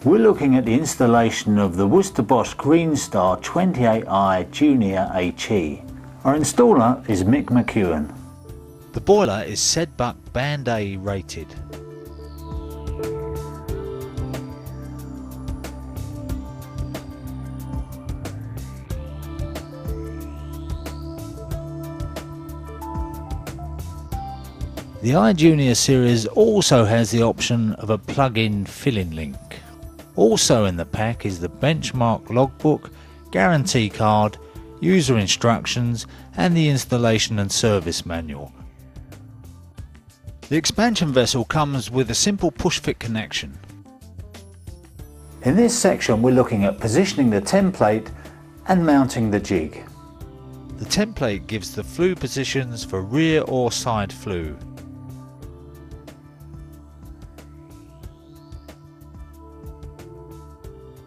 We're looking at the installation of the Worcester Bosch Green Star 28i Junior HE. Our installer is Mick McEwen. The boiler is Sedbuck Band A rated. The iJun series also has the option of a plug-in fill-in link. Also in the pack is the benchmark logbook, guarantee card, user instructions and the installation and service manual. The expansion vessel comes with a simple push-fit connection. In this section we're looking at positioning the template and mounting the jig. The template gives the flue positions for rear or side flue.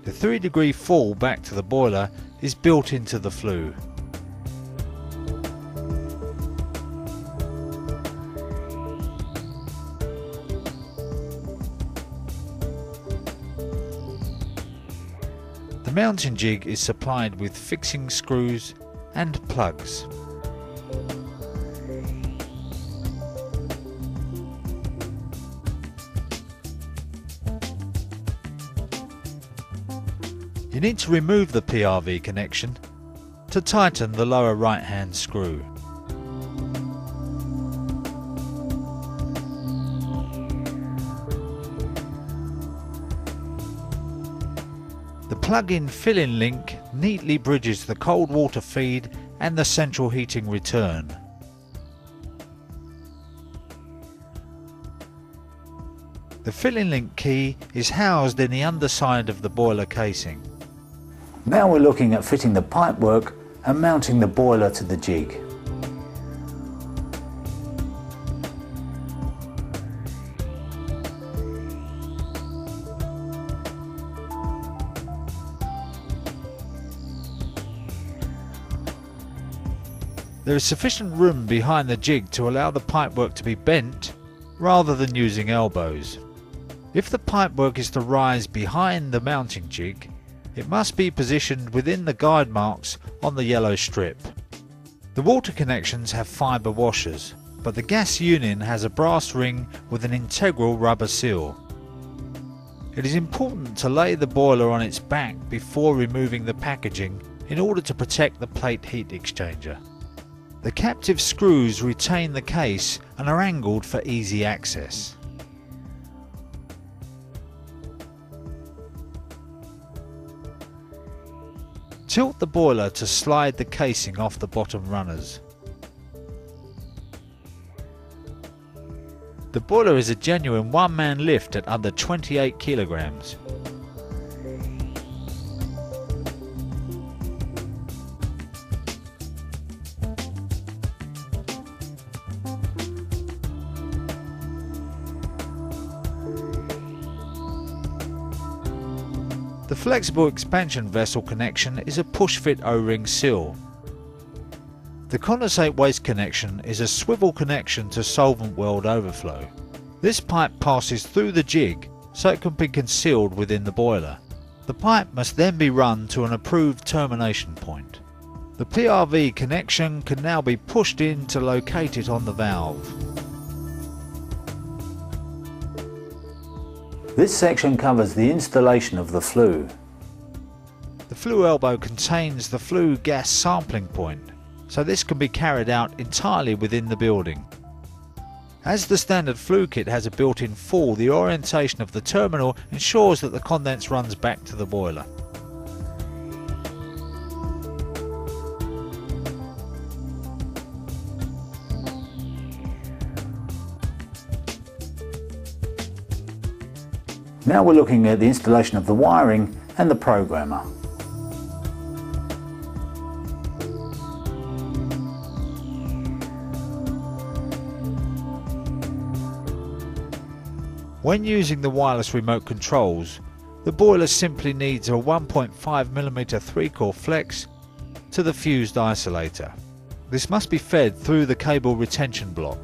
The 3-degree fall back to the boiler is built into the flue. The mounting jig is supplied with fixing screws and plugs. You need to remove the PRV connection to tighten the lower right hand screw. The plug-in fill-in link neatly bridges the cold water feed and the central heating return. The fill-in link key is housed in the underside of the boiler casing. Now we're looking at fitting the pipework and mounting the boiler to the jig. There is sufficient room behind the jig to allow the pipework to be bent rather than using elbows. If the pipework is to rise behind the mounting jig, it must be positioned within the guide marks on the yellow strip. The water connections have fibre washers, but the gas union has a brass ring with an integral rubber seal. It is important to lay the boiler on its back before removing the packaging in order to protect the plate heat exchanger. The captive screws retain the case and are angled for easy access. Tilt the boiler to slide the casing off the bottom runners. The boiler is a genuine one-man lift at under 28 kilograms. The flexible expansion vessel connection is a push-fit O-ring seal. The condensate waste connection is a swivel connection to solvent weld overflow. This pipe passes through the jig so it can be concealed within the boiler. The pipe must then be run to an approved termination point. The PRV connection can now be pushed in to locate it on the valve. This section covers the installation of the flue. The flue elbow contains the flue gas sampling point, so this can be carried out entirely within the building. As the standard flue kit has a built-in fall, the orientation of the terminal ensures that the condense runs back to the boiler. Now we're looking at the installation of the wiring and the programmer. When using the wireless remote controls, the boiler simply needs a 1.5mm 3-core flex to the fused isolator. This must be fed through the cable retention block.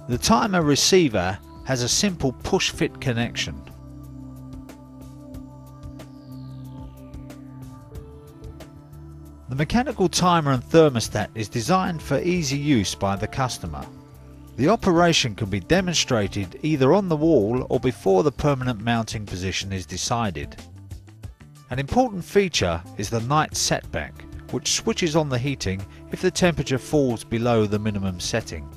The timer receiver has a simple push-fit connection. The mechanical timer and thermostat is designed for easy use by the customer. The operation can be demonstrated either on the wall or before the permanent mounting position is decided. An important feature is the night setback, which switches on the heating if the temperature falls below the minimum setting.